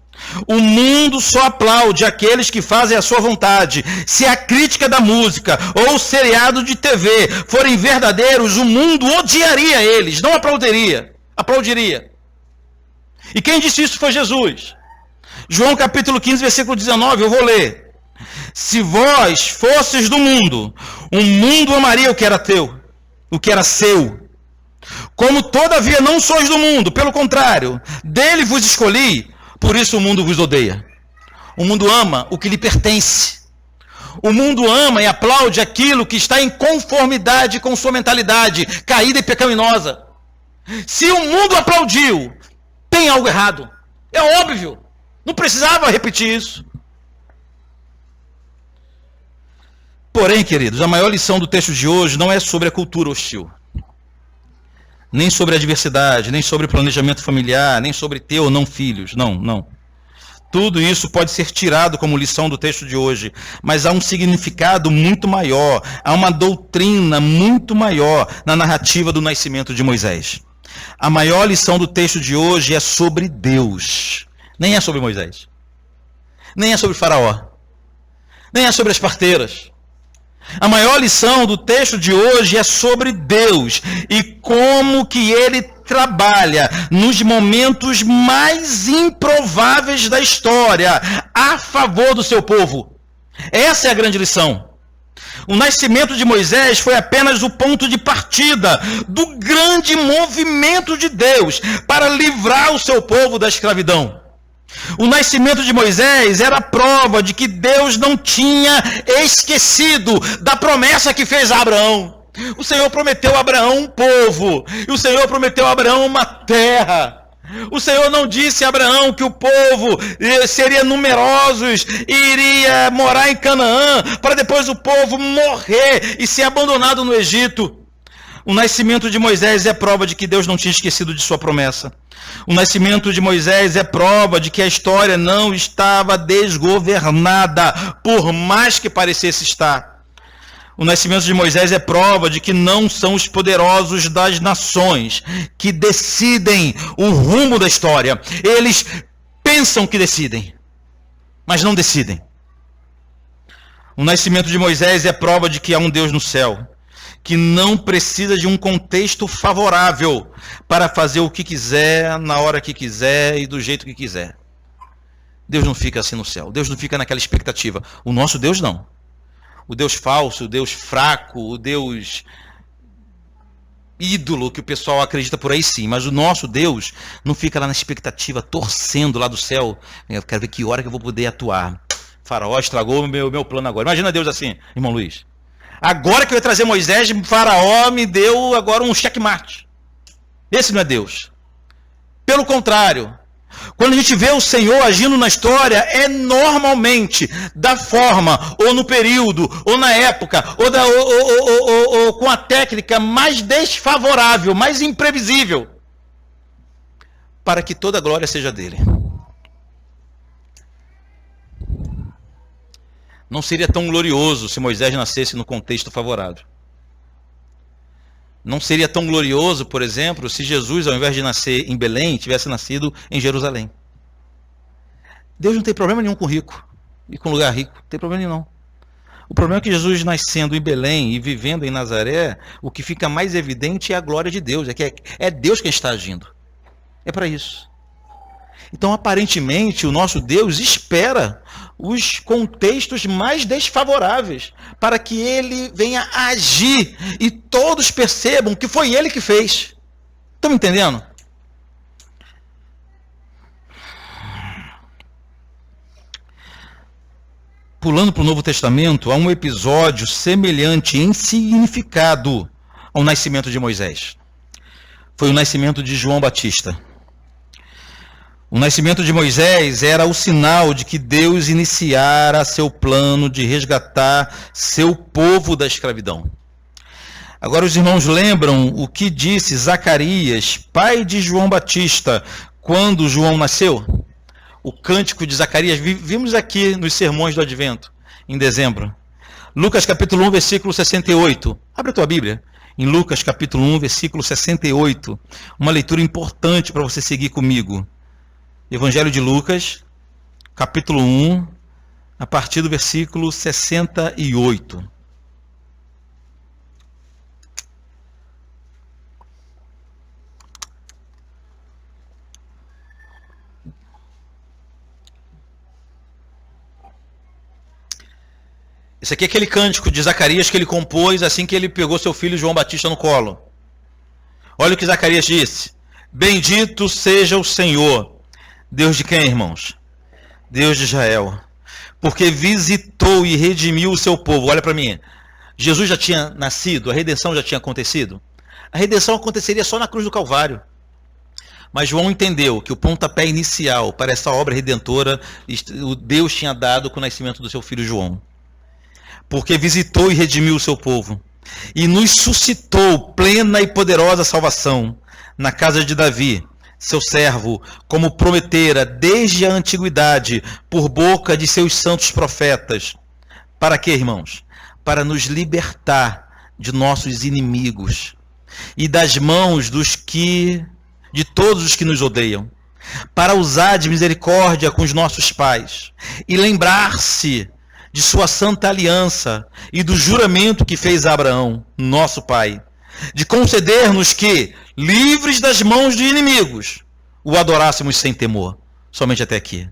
O mundo só aplaude aqueles que fazem a sua vontade. Se a crítica da música ou o seriado de TV forem verdadeiros, o mundo odiaria eles, não aplaudiria. E quem disse isso foi Jesus. João capítulo 15, versículo 19, eu vou ler. Se vós fosses do mundo, o mundo amaria o que era teu, o que era seu. Como todavia não sois do mundo, pelo contrário, dele vos escolhi, por isso o mundo vos odeia. O mundo ama o que lhe pertence. O mundo ama e aplaude aquilo que está em conformidade com sua mentalidade, caída e pecaminosa. Se o mundo aplaudiu, tem algo errado. É óbvio. Não precisava repetir isso. Porém, queridos, a maior lição do texto de hoje não é sobre a cultura hostil. Nem sobre a diversidade, nem sobre planejamento familiar, nem sobre ter ou não filhos. Não. Tudo isso pode ser tirado como lição do texto de hoje, mas há um significado muito maior, há uma doutrina muito maior na narrativa do nascimento de Moisés. A maior lição do texto de hoje é sobre Deus. Nem é sobre Moisés. Nem é sobre Faraó. Nem é sobre as parteiras. A maior lição do texto de hoje é sobre Deus e como que Ele trabalha nos momentos mais improváveis da história a favor do seu povo. Essa é a grande lição. O nascimento de Moisés foi apenas o ponto de partida do grande movimento de Deus para livrar o seu povo da escravidão. O nascimento de Moisés era a prova de que Deus não tinha esquecido da promessa que fez a Abraão. O Senhor prometeu a Abraão um povo, e o Senhor prometeu a Abraão uma terra. O Senhor não disse a Abraão que o povo seria numerosos e iria morar em Canaã, para depois o povo morrer e ser abandonado no Egito. O nascimento de Moisés é prova de que Deus não tinha esquecido de sua promessa. O nascimento de Moisés é prova de que a história não estava desgovernada, por mais que parecesse estar. O nascimento de Moisés é prova de que não são os poderosos das nações que decidem o rumo da história. Eles pensam que decidem, mas não decidem. O nascimento de Moisés é prova de que há um Deus no céu, que não precisa de um contexto favorável para fazer o que quiser, na hora que quiser e do jeito que quiser. Deus não fica assim no céu. Deus não fica naquela expectativa. O nosso Deus não. O Deus falso, o Deus fraco, o Deus ídolo que o pessoal acredita por aí sim. Mas o nosso Deus não fica lá na expectativa, torcendo lá do céu. Eu quero ver que hora que eu vou poder atuar. Faraó estragou o meu plano agora. Imagina Deus assim, irmão Luiz. Agora que eu ia trazer Moisés, Faraó me deu agora um checkmate. Esse não é Deus. Pelo contrário, quando a gente vê o Senhor agindo na história, é normalmente da forma, ou no período, ou na época, ou com a técnica mais desfavorável, mais imprevisível, para que toda a glória seja dele. Não seria tão glorioso se Moisés nascesse no contexto favorável. Não seria tão glorioso, por exemplo, se Jesus, ao invés de nascer em Belém, tivesse nascido em Jerusalém. Deus não tem problema nenhum com rico e com lugar rico. Não tem problema nenhum, não. O problema é que Jesus nascendo em Belém e vivendo em Nazaré, o que fica mais evidente é a glória de Deus. É que é Deus quem está agindo. É para isso. Então, aparentemente, o nosso Deus espera os contextos mais desfavoráveis para que ele venha agir e todos percebam que foi ele que fez. Estão me entendendo? Pulando para o Novo Testamento, há um episódio semelhante em significado ao nascimento de Moisés. Foi o nascimento de João Batista. O nascimento de Moisés era o sinal de que Deus iniciara seu plano de resgatar seu povo da escravidão. Agora os irmãos lembram o que disse Zacarias, pai de João Batista, quando João nasceu? O cântico de Zacarias, vimos aqui nos sermões do Advento, em dezembro. Lucas capítulo 1, versículo 68. Abre a tua Bíblia. Em Lucas capítulo 1, versículo 68. Uma leitura importante para você seguir comigo. Evangelho de Lucas, capítulo 1, a partir do versículo 68. Esse aqui é aquele cântico de Zacarias que ele compôs assim que ele pegou seu filho João Batista no colo. Olha o que Zacarias disse. Bendito seja o Senhor. Deus de quem, irmãos? Deus de Israel. Porque visitou e redimiu o seu povo. Olha para mim. Jesus já tinha nascido, a redenção já tinha acontecido. A redenção aconteceria só na cruz do Calvário. Mas João entendeu que o pontapé inicial para essa obra redentora, Deus tinha dado com o nascimento do seu filho João. Porque visitou e redimiu o seu povo, e nos suscitou plena e poderosa salvação na casa de Davi, seu servo, como prometera desde a antiguidade, por boca de seus santos profetas. Para quê, irmãos? Para nos libertar de nossos inimigos e das mãos de todos os que nos odeiam, para usar de misericórdia com os nossos pais e lembrar-se de sua santa aliança e do juramento que fez a Abraão, nosso pai, de conceder-nos que, livres das mãos de inimigos, o adorássemos sem temor. Somente até aqui.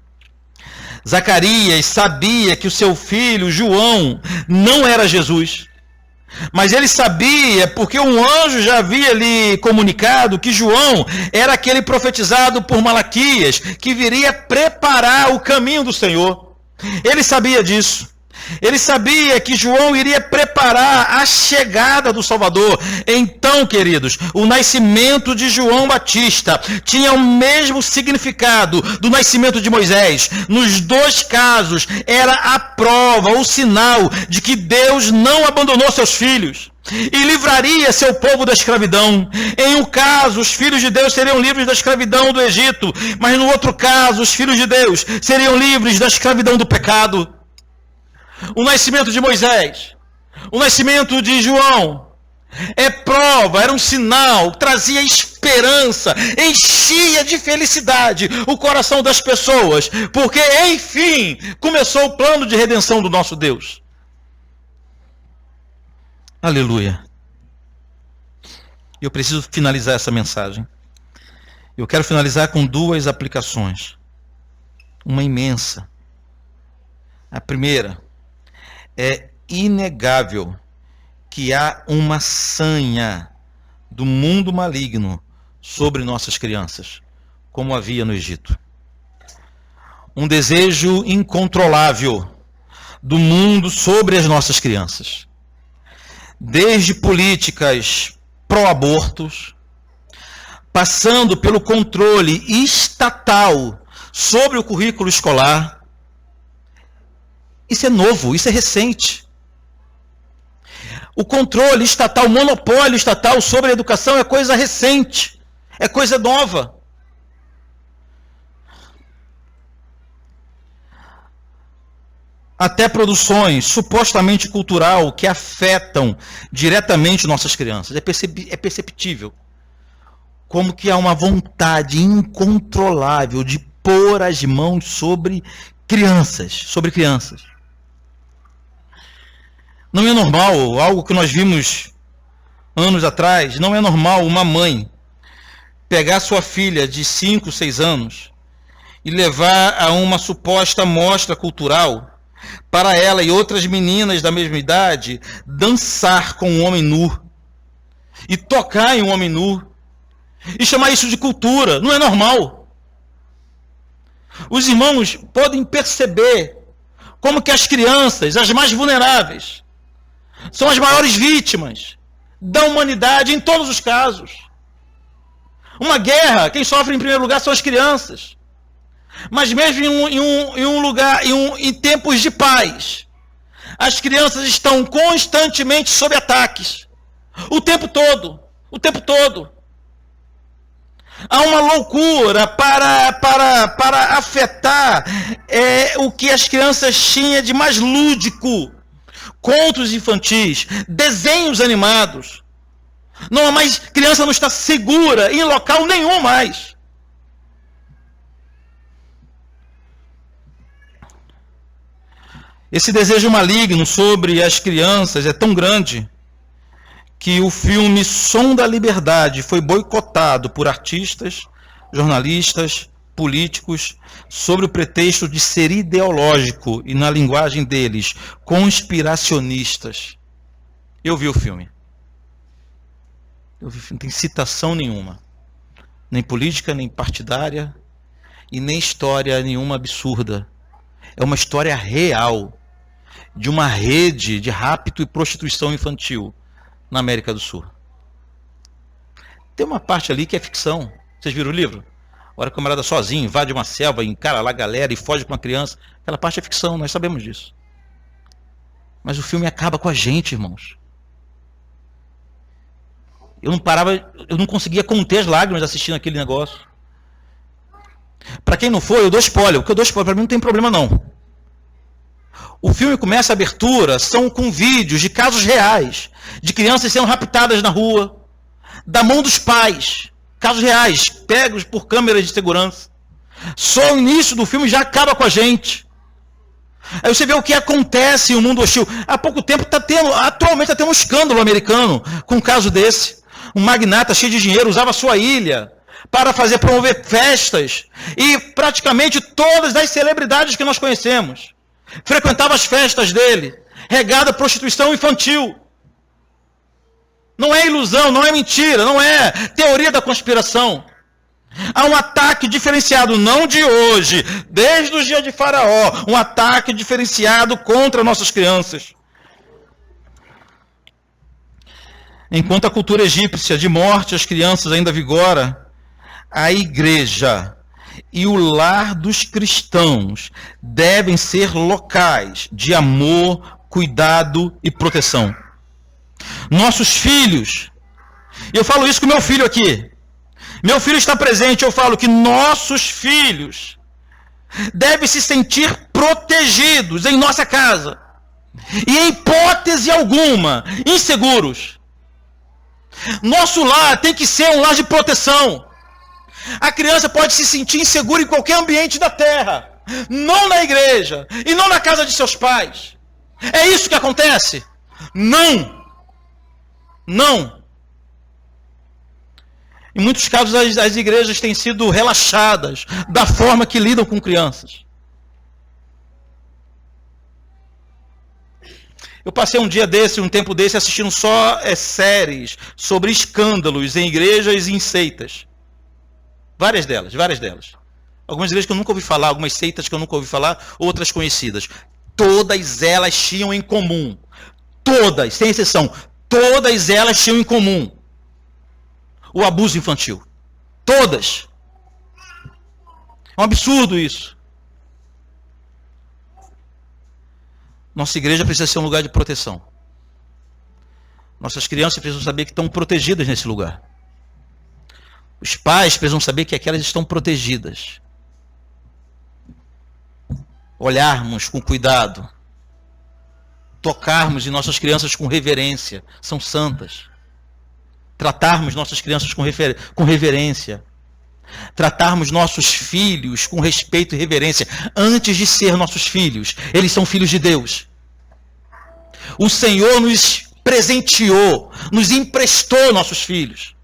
Zacarias sabia que o seu filho, João, não era Jesus. Mas ele sabia, porque um anjo já havia lhe comunicado que João era aquele profetizado por Malaquias, que viria preparar o caminho do Senhor. Ele sabia disso. Ele sabia que João iria preparar a chegada do Salvador. Então, queridos, o nascimento de João Batista tinha o mesmo significado do nascimento de Moisés. Nos dois casos, era a prova, o sinal de que Deus não abandonou seus filhos e livraria seu povo da escravidão. Em um caso, os filhos de Deus seriam livres da escravidão do Egito, mas no outro caso, os filhos de Deus seriam livres da escravidão do pecado. O nascimento de Moisés, o nascimento de João, é prova, era um sinal, trazia esperança, enchia de felicidade o coração das pessoas, porque, enfim, começou o plano de redenção do nosso Deus. Aleluia. Eu preciso finalizar essa mensagem. Eu quero finalizar com duas aplicações. Uma imensa. A primeira: é inegável que há uma sanha do mundo maligno sobre nossas crianças, como havia no Egito. Um desejo incontrolável do mundo sobre as nossas crianças. Desde políticas pró-abortos, passando pelo controle estatal sobre o currículo escolar. Isso é novo, isso é recente. O controle estatal, o monopólio estatal sobre a educação é coisa recente, é coisa nova. Até produções supostamente cultural que afetam diretamente nossas crianças. É perceptível como que há uma vontade incontrolável de pôr as mãos sobre crianças. Não é normal, algo que nós vimos anos atrás, não é normal uma mãe pegar sua filha de 5, 6 anos e levar a uma suposta mostra cultural para ela e outras meninas da mesma idade dançar com um homem nu e tocar em um homem nu e chamar isso de cultura. Não é normal. Os irmãos podem perceber como que as crianças, as mais vulneráveis, são as maiores vítimas da humanidade em todos os casos. Uma guerra, quem sofre em primeiro lugar são as crianças. Mas mesmo em tempos de paz, as crianças estão constantemente sob ataques. O tempo todo. O tempo todo. Há uma loucura para afetar o que as crianças tinham de mais lúdico. Contos infantis, desenhos animados. Não, mas criança não está segura em local nenhum mais. Esse desejo maligno sobre as crianças é tão grande que o filme Som da Liberdade foi boicotado por artistas, jornalistas, políticos, sobre o pretexto de ser ideológico e, na linguagem deles, conspiracionistas. Eu vi o filme. Não tem citação nenhuma. Nem política, nem partidária, e nem história nenhuma absurda. É uma história real de uma rede de rapto e prostituição infantil na América do Sul. Tem uma parte ali que é ficção. Vocês viram o livro? A hora que o camarada sozinho invade uma selva, encara lá a galera e foge com uma criança. Aquela parte é ficção, nós sabemos disso. Mas o filme acaba com a gente, irmãos. Eu não conseguia conter as lágrimas assistindo aquele negócio. Para quem não foi, eu dou spoiler. O que eu dou spoiler, para mim não tem problema não. O filme começa, a abertura, são com vídeos de casos reais, de crianças sendo raptadas na rua, da mão dos pais. Casos reais, pegos por câmeras de segurança. Só o início do filme já acaba com a gente. Aí você vê o que acontece em um mundo hostil. Há pouco tempo atualmente está tendo um escândalo americano com um caso desse. Um magnata cheio de dinheiro usava a sua ilha para promover festas. E praticamente todas as celebridades que nós conhecemos frequentavam as festas dele, regada a prostituição infantil. Não é ilusão, não é mentira, não é teoria da conspiração. Há um ataque diferenciado, não de hoje, desde os dias de Faraó, um ataque diferenciado contra nossas crianças. Enquanto a cultura egípcia de morte às crianças ainda vigora, a igreja e o lar dos cristãos devem ser locais de amor, cuidado e proteção. Nossos filhos, eu falo isso com meu filho aqui, meu filho está presente, eu falo que nossos filhos devem se sentir protegidos em nossa casa, e em hipótese alguma, inseguros. Nosso lar tem que ser um lar de proteção. A criança pode se sentir insegura em qualquer ambiente da terra, não na igreja, e não na casa de seus pais. É isso que acontece? Não. Não. Em muitos casos as igrejas têm sido relaxadas da forma que lidam com crianças. Eu passei um tempo desse, assistindo só séries sobre escândalos em igrejas e em seitas. Várias delas. Algumas igrejas que eu nunca ouvi falar, algumas seitas que eu nunca ouvi falar, outras conhecidas. Todas elas tinham em comum. Todas, sem exceção. Todas elas tinham em comum o abuso infantil. Todas. É um absurdo isso. Nossa igreja precisa ser um lugar de proteção. Nossas crianças precisam saber que estão protegidas nesse lugar. Os pais precisam saber que aquelas estão protegidas. Olharmos com cuidado. Tocarmos em nossas crianças com reverência. São santas. Tratarmos nossas crianças com reverência. Tratarmos nossos filhos com respeito e reverência. Antes de ser nossos filhos, eles são filhos de Deus. O Senhor nos presenteou, nos emprestou nossos filhos.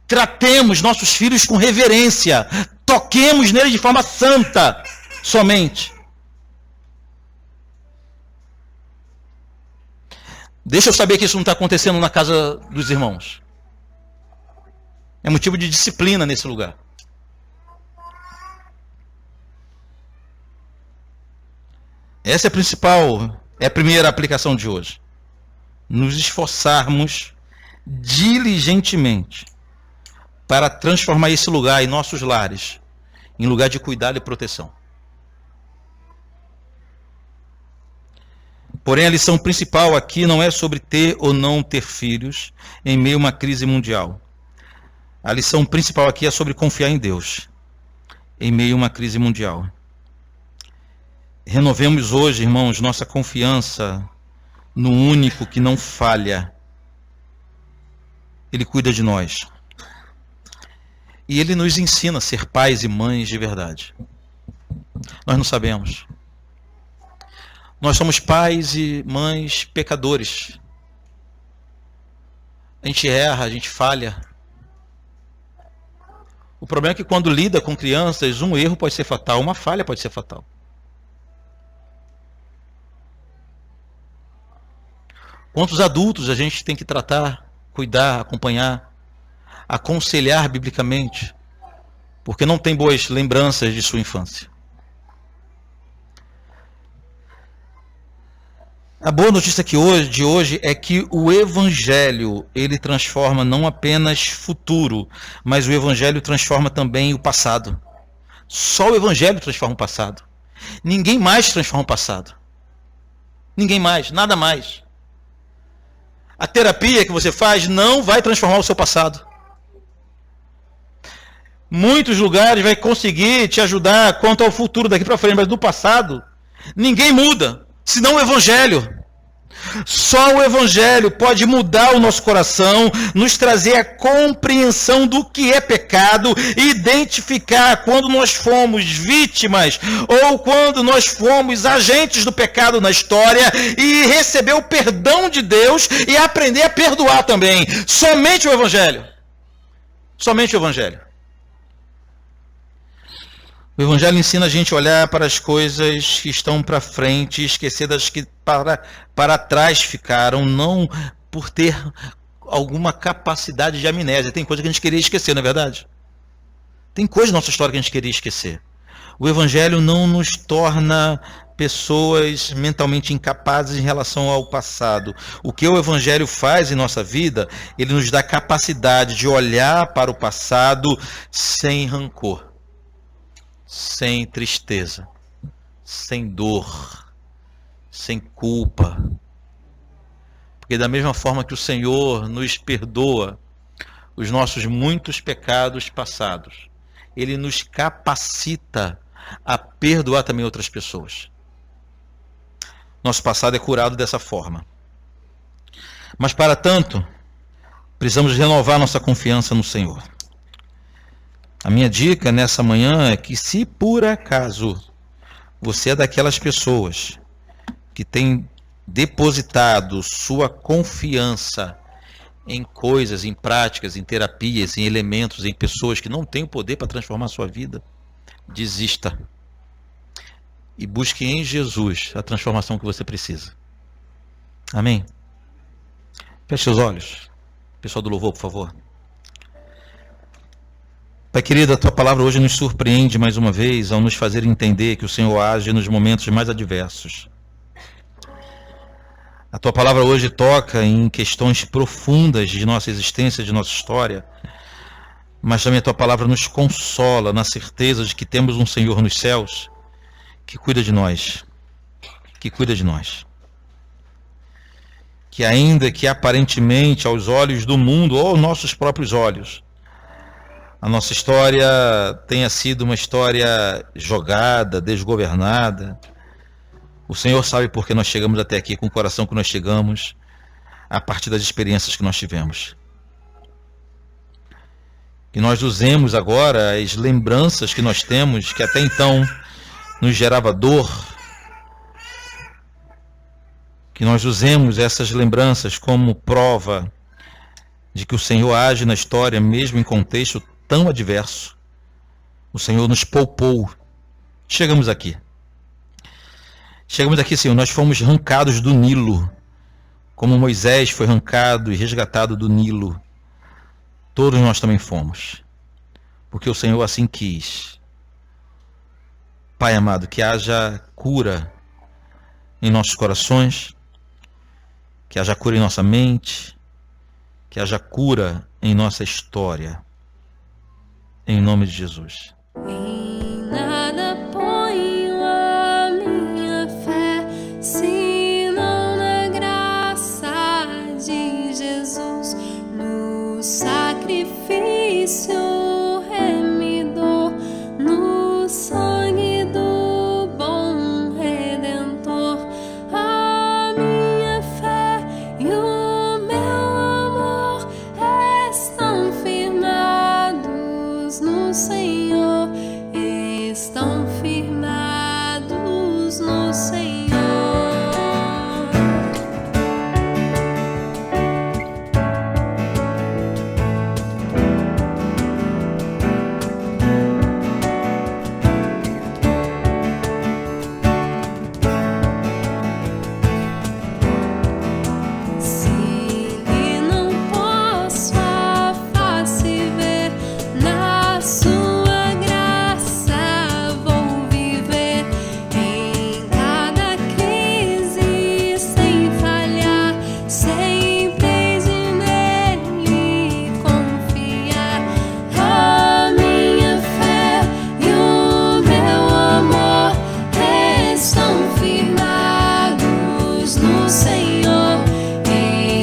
Tratemos nossos filhos com reverência. toquemos nele de forma santa, somente. Deixa eu saber que isso não está acontecendo na casa dos irmãos. É motivo de disciplina nesse lugar. Essa é a primeira aplicação de hoje. Nos esforçarmos diligentemente para transformar esse lugar e nossos lares em lugar de cuidado e proteção. Porém, a lição principal aqui não é sobre ter ou não ter filhos em meio a uma crise mundial. A lição principal aqui é sobre confiar em Deus em meio a uma crise mundial. Renovemos hoje, irmãos, nossa confiança no único que não falha. Ele cuida de nós. E ele nos ensina a ser pais e mães de verdade. Nós não sabemos. Nós somos pais e mães pecadores. A gente erra, a gente falha. O problema é que quando lida com crianças, um erro pode ser fatal, uma falha pode ser fatal. Quantos adultos a gente tem que tratar, cuidar, acompanhar, aconselhar biblicamente, porque não tem boas lembranças de sua infância. A boa notícia de hoje é que o Evangelho, ele transforma não apenas futuro, mas o Evangelho transforma também o passado. Só o Evangelho transforma o passado. Ninguém mais transforma o passado. Ninguém mais, nada mais. A terapia que você faz não vai transformar o seu passado. Muitos lugares vai conseguir te ajudar quanto ao futuro daqui para frente, mas do passado, ninguém muda. Senão o Evangelho. Só o Evangelho pode mudar o nosso coração, nos trazer a compreensão do que é pecado, identificar quando nós fomos vítimas ou quando nós fomos agentes do pecado na história e receber o perdão de Deus e aprender a perdoar também. Somente o Evangelho. Somente o Evangelho. O Evangelho ensina a gente a olhar para as coisas que estão para frente e esquecer das que para trás ficaram, não por ter alguma capacidade de amnésia. Tem coisa que a gente queria esquecer, não é verdade? Tem coisa na nossa história que a gente queria esquecer. O Evangelho não nos torna pessoas mentalmente incapazes em relação ao passado. O que o Evangelho faz em nossa vida, ele nos dá capacidade de olhar para o passado sem rancor, sem tristeza, sem dor, sem culpa. Porque da mesma forma que o Senhor nos perdoa os nossos muitos pecados passados, Ele nos capacita a perdoar também outras pessoas. Nosso passado é curado dessa forma. Mas para tanto, precisamos renovar nossa confiança no Senhor. A minha dica nessa manhã é que, se por acaso você é daquelas pessoas que tem depositado sua confiança em coisas, em práticas, em terapias, em elementos, em pessoas que não têm o poder para transformar a sua vida, desista e busque em Jesus a transformação que você precisa. Amém? Feche seus olhos. Pessoal do louvor, por favor. Pai querido, a Tua palavra hoje nos surpreende mais uma vez ao nos fazer entender que o Senhor age nos momentos mais adversos. A Tua palavra hoje toca em questões profundas de nossa existência, de nossa história, mas também a Tua palavra nos consola na certeza de que temos um Senhor nos céus que cuida de nós, que ainda que aparentemente aos olhos do mundo ou aos nossos próprios olhos, a nossa história tenha sido uma história jogada, desgovernada, o Senhor sabe por que nós chegamos até aqui, com o coração que nós chegamos, a partir das experiências que nós tivemos. Que nós usemos agora as lembranças que nós temos, que até então nos gerava dor, que nós usemos essas lembranças como prova de que o Senhor age na história, mesmo em contexto tão adverso, O Senhor nos poupou. Chegamos aqui. Chegamos aqui, Senhor, nós fomos arrancados do Nilo, como Moisés foi arrancado e resgatado do Nilo. Todos nós também fomos, porque o Senhor assim quis. Pai amado, que haja cura em nossos corações, que haja cura em nossa mente, que haja cura em nossa história. Em nome de Jesus. Em nada ponho a minha fé, senão na graça de Jesus, no sacrifício remidor, no sangue do bom Redentor. A minha fé e o meu amor estão firmados no Senhor, estão firmados no Senhor. Se lhe não posso a face ver, na sua graça vou viver. Em cada crise sem falhar, sempre de nele confiar. A minha fé e o meu amor estão firmados no Senhor,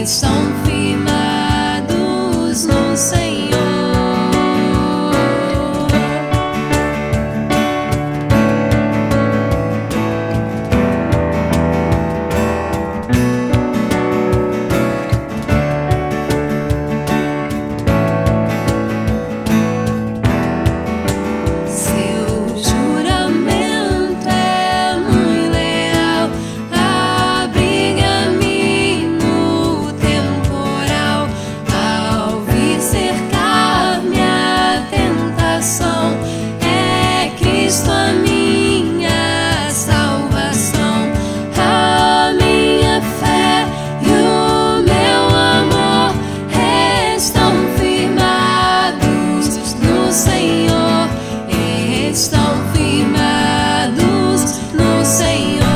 estão firmados no Senhor. Seu juramento é muito leal, abriga-me no temporal. Ao vir cercar-me a tentação, é Cristo a minha salvação. A minha fé e o meu amor estão firmados no Senhor, estão firmados no Senhor.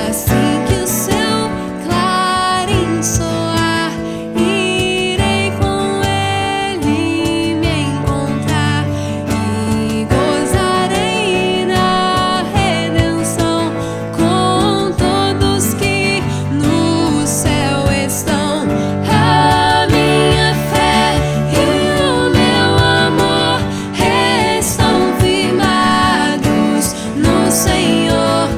Assim que o seu clarim soar, irei com ele me encontrar e gozarei da redenção com todos que no céu estão. A minha fé e o meu amor estão firmados no Senhor,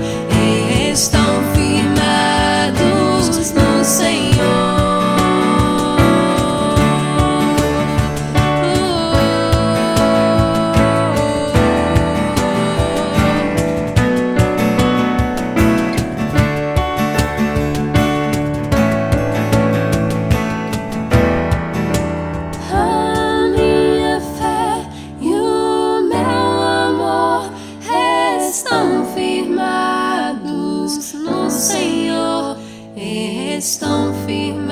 estão firmados no Senhor. A minha fé e o meu amor estão firmados no Senhor, estão firmados